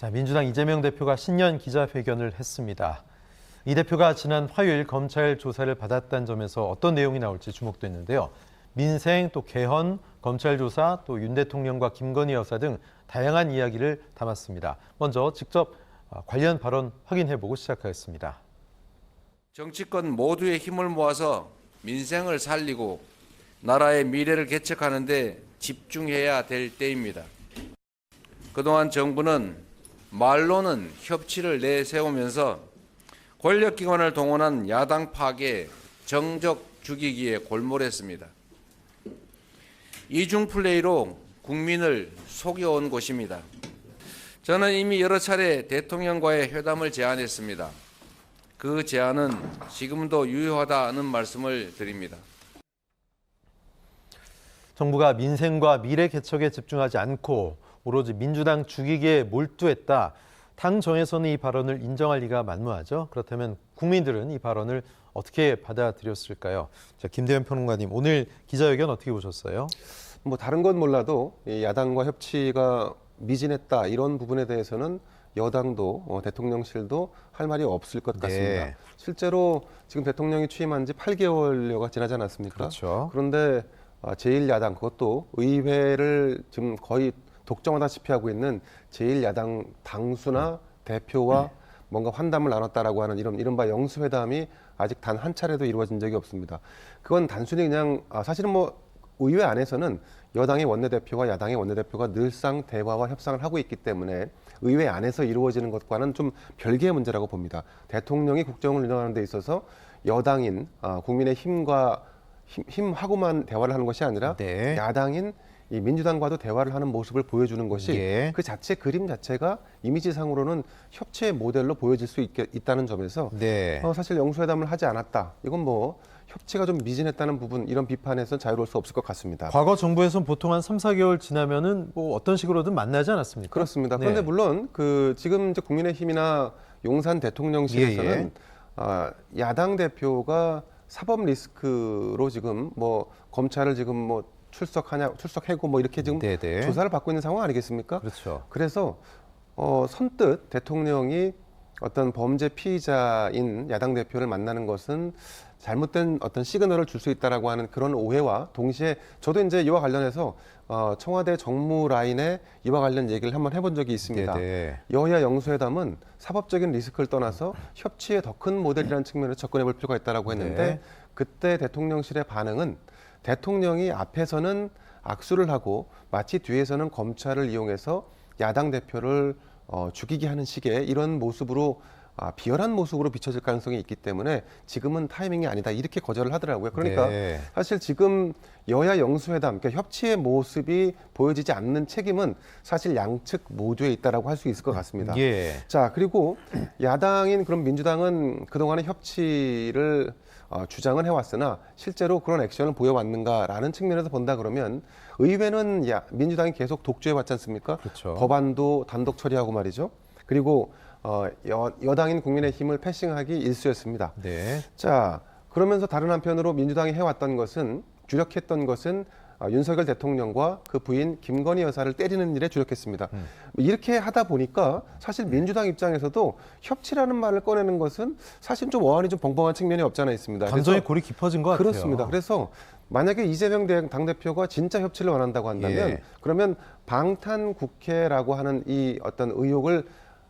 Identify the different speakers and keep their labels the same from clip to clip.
Speaker 1: 자, 민주당 이재명 대표가 신년 기자회견을 했습니다. 이 대표가 지난 화요일 검찰 조사를 받았다는 점에서 어떤 내용이 나올지 주목됐는데요. 민생, 또 개헌, 검찰 조사, 또 윤 대통령과 김건희 여사 등 다양한 이야기를 담았습니다. 먼저 직접 관련 발언 확인해보고 시작하겠습니다.
Speaker 2: 정치권 모두의 힘을 모아서 민생을 살리고 나라의 미래를 개척하는 데 집중해야 될 때입니다. 그동안 정부는 말로는 협치를 내세우면서 권력기관을 동원한 야당 파괴, 정적 죽이기에 골몰했습니다. 이중 플레이로 국민을 속여온 것입니다. 저는 이미 여러 차례 대통령과의 회담을 제안했습니다. 그 제안은 지금도 유효하다는 말씀을 드립니다.
Speaker 1: 정부가 민생과 미래 개척에 집중하지 않고 오로지 민주당 죽이기에 몰두했다. 당정에서는 이 발언을 인정할 리가 만무하죠. 그렇다면 국민들은 이 발언을 어떻게 받아들였을까요? 자, 김대현 평론가님, 오늘 기자회견 어떻게 보셨어요?
Speaker 3: 뭐 다른 건 몰라도 이 야당과 협치가 미진했다 이런 부분에 대해서는 여당도 대통령실도 할 말이 없을 것 같습니다.
Speaker 1: 네.
Speaker 3: 실제로 지금 대통령이 취임한 지 8개월여가 지나지 않았습니까?
Speaker 1: 그렇죠.
Speaker 3: 그런데 제1야당 그것도 의회를 지금 거의 독점하다시피 하고 있는 제1야당 당수나 대표와 뭔가 환담을 나눴다라고 하는 이른바 영수회담이 아직 단 한 차례도 이루어진 적이 없습니다. 그건 단순히 그냥 사실은 뭐 의회 안에서는 여당의 원내대표와 야당의 원내대표가 늘상 대화와 협상을 하고 있기 때문에 의회 안에서 이루어지는 것과는 좀 별개의 문제라고 봅니다. 대통령이 국정을 운영하는 데 있어서 여당인 힘하고만 대화를 하는 것이 아니라
Speaker 1: 네.
Speaker 3: 야당인 이 민주당과도 대화를 하는 모습을 보여주는 것이
Speaker 1: 예.
Speaker 3: 그 자체 그림 자체가 이미지상으로는 협치의 모델로 보여질 수 있다는 점에서
Speaker 1: 네.
Speaker 3: 사실 영수회담을 하지 않았다. 이건 뭐 협치가 좀 미진했다는 부분 이런 비판에서 자유로울 수 없을 것 같습니다.
Speaker 1: 과거 정부에서는 보통 한 3, 4개월 지나면은 뭐 어떤 식으로든 만나지 않았습니까?
Speaker 3: 그렇습니다.
Speaker 1: 네.
Speaker 3: 그런데 물론 지금 이제 국민의힘이나 용산 대통령실에서는 야당 대표가 사법 리스크로 지금 뭐 검찰을 지금 뭐 출석하고 뭐 이렇게 지금
Speaker 1: 네네.
Speaker 3: 조사를 받고 있는 상황 아니겠습니까?
Speaker 1: 그렇죠.
Speaker 3: 그래서 선뜻 대통령이 어떤 범죄 피의자인 야당 대표를 만나는 것은 잘못된 어떤 시그널을 줄 수 있다라고 하는 그런 오해와 동시에 저도 이제 이와 관련해서 청와대 정무 라인에 이와 관련 얘기를 한번 해본 적이 있습니다.
Speaker 1: 네네.
Speaker 3: 여야 영수회담은 사법적인 리스크를 떠나서 협치의 더 큰 모델이라는 측면에서 접근해 볼 필요가 있다라고 했는데
Speaker 1: 네.
Speaker 3: 그때 대통령실의 반응은 대통령이 앞에서는 악수를 하고 마치 뒤에서는 검찰을 이용해서 야당 대표를 죽이게 하는 식의 이런 모습으로 비열한 모습으로 비춰질 가능성이 있기 때문에 지금은 타이밍이 아니다 이렇게 거절을 하더라고요. 그러니까
Speaker 1: 네.
Speaker 3: 사실 지금 여야 영수회담, 그러니까 협치의 모습이 보여지지 않는 책임은 사실 양측 모두에 있다라고 할 수 있을 것 같습니다.
Speaker 1: 예.
Speaker 3: 자, 그리고 야당인 그럼 민주당은 그동안의 협치를 주장은 해왔으나 실제로 그런 액션을 보여왔는가라는 측면에서 본다 그러면 의회는 민주당이 계속 독주해왔지 않습니까?
Speaker 1: 그렇죠.
Speaker 3: 법안도 단독 처리하고 말이죠. 그리고 여당인 국민의힘을 패싱하기 일쑤였습니다.
Speaker 1: 네.
Speaker 3: 자, 그러면서 다른 한편으로 민주당이 해왔던 것은 주력했던 것은 윤석열 대통령과 그 부인 김건희 여사를 때리는 일에 주력했습니다. 이렇게 하다 보니까 사실 민주당 입장에서도 협치라는 말을 꺼내는 것은 사실 좀 어안이 좀 벙벙한 측면이 없지 않아 있습니다.
Speaker 1: 감정이
Speaker 3: 그래서
Speaker 1: 골이 깊어진 것 같아요.
Speaker 3: 그렇습니다. 그래서 만약에 이재명 당대표가 진짜 협치를 원한다고 한다면
Speaker 1: 예.
Speaker 3: 그러면 방탄 국회라고 하는 이 어떤 의혹을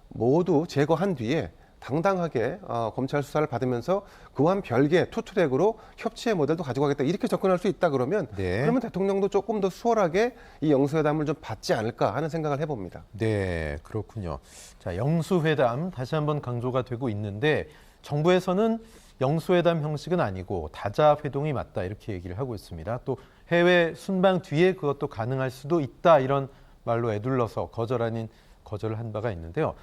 Speaker 3: 모두 제거한 뒤에 당당하게 검찰 수사를 받으면서 그와는 별개 투트랙으로 협치의 모델도 가지고 가겠다 이렇게 접근할 수 있다 그러면
Speaker 1: 네.
Speaker 3: 그러면 대통령도 조금 더 수월하게 이 영수회담을 좀 받지 않을까 하는 생각을 해봅니다.
Speaker 1: 네, 그렇군요. 자, 영수회담 다시 한번 강조가 되고 있는데 정부에서는 영수회담 형식은 아니고 다자회동이 맞다 이렇게 얘기를 하고 있습니다. 또 해외 순방 뒤에 그것도 가능할 수도 있다 이런 말로 애둘러서 거절을 한 바가 있는데요.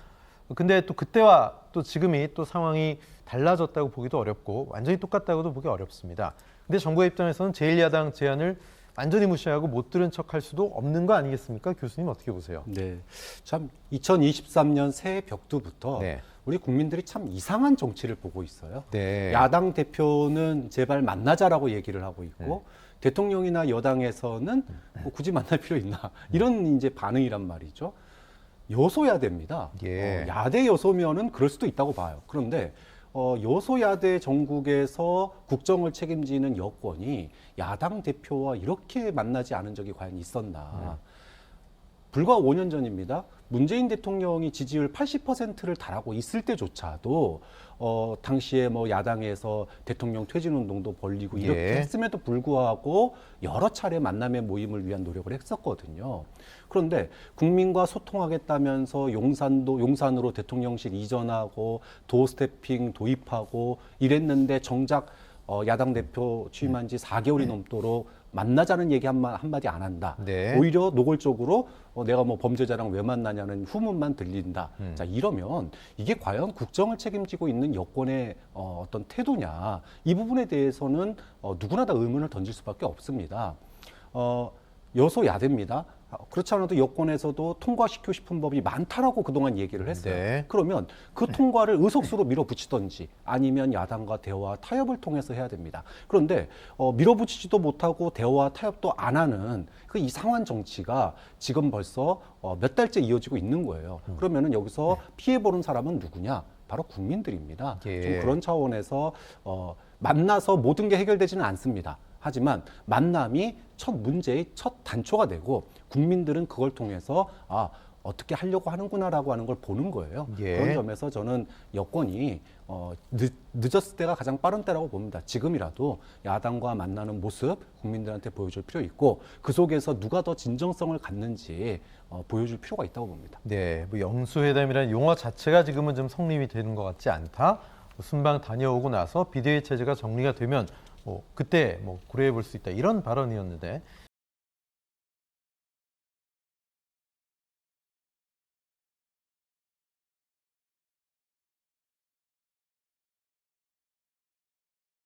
Speaker 1: 근데 또 그때와 또 지금이 또 상황이 달라졌다고 보기도 어렵고 완전히 똑같다고도 보기 어렵습니다. 근데 정부의 입장에서는 제1야당 제안을 완전히 무시하고 못 들은 척할 수도 없는 거 아니겠습니까? 교수님 어떻게 보세요?
Speaker 4: 네, 참 2023년 새해 벽두부터
Speaker 1: 네.
Speaker 4: 우리 국민들이 참 이상한 정치를 보고 있어요.
Speaker 1: 네.
Speaker 4: 야당 대표는 제발 만나자라고 얘기를 하고 있고 대통령이나 여당에서는 뭐 굳이 만날 필요 있나 이런 이제 반응이란 말이죠. 여소야대입니다.
Speaker 1: 예.
Speaker 4: 야대 여소면은 그럴 수도 있다고 봐요. 그런데 여소야대 정국에서 국정을 책임지는 여권이 야당 대표와 이렇게 만나지 않은 적이 과연 있었나. 불과 5년 전입니다. 문재인 대통령이 지지율 80%를 달하고 있을 때조차도 당시에 뭐 야당에서 대통령 퇴진 운동도 벌리고 이렇게
Speaker 1: 예.
Speaker 4: 했음에도 불구하고 여러 차례 만남의 모임을 위한 노력을 했었거든요. 그런데 국민과 소통하겠다면서 용산으로 대통령실 이전하고 도어 스태핑 도입하고 이랬는데 정작 야당 대표 취임한 지 4개월이 넘도록 만나자는 얘기 한마디 안 한다.
Speaker 1: 네.
Speaker 4: 오히려 노골적으로 내가 뭐 범죄자랑 왜 만나냐는 후문만 들린다. 자, 이러면 이게 과연 국정을 책임지고 있는 여권의 어떤 태도냐. 이 부분에 대해서는 누구나 다 의문을 던질 수밖에 없습니다. 여소야대입니다. 그렇지 않아도 여권에서도 통과시키고 싶은 법이 많다라고 그동안 얘기를 했어요.
Speaker 1: 네.
Speaker 4: 그러면 그 통과를 의석수로 밀어붙이든지 아니면 야당과 대화 타협을 통해서 해야 됩니다. 그런데 밀어붙이지도 못하고 대화 타협도 안 하는 그 이상한 정치가 지금 벌써 몇 달째 이어지고 있는 거예요. 그러면은 여기서 피해보는 사람은 누구냐? 바로 국민들입니다.
Speaker 1: 예.
Speaker 4: 좀 그런 차원에서 만나서 모든 게 해결되지는 않습니다. 하지만 만남이 첫 문제의 첫 단초가 되고 국민들은 그걸 통해서 어떻게 하려고 하는구나라고 하는 걸 보는 거예요.
Speaker 1: 예.
Speaker 4: 그런 점에서 저는 여권이 늦었을 때가 가장 빠른 때라고 봅니다. 지금이라도 야당과 만나는 모습 국민들한테 보여줄 필요 있고 그 속에서 누가 더 진정성을 갖는지 보여줄 필요가 있다고 봅니다.
Speaker 1: 네, 뭐 영수회담이라는 용어 자체가 지금은 좀 성립이 되는 것 같지 않다. 순방 다녀오고 나서 비대위 체제가 정리가 되면 그때 고려해 볼 수 있다 이런 발언이었는데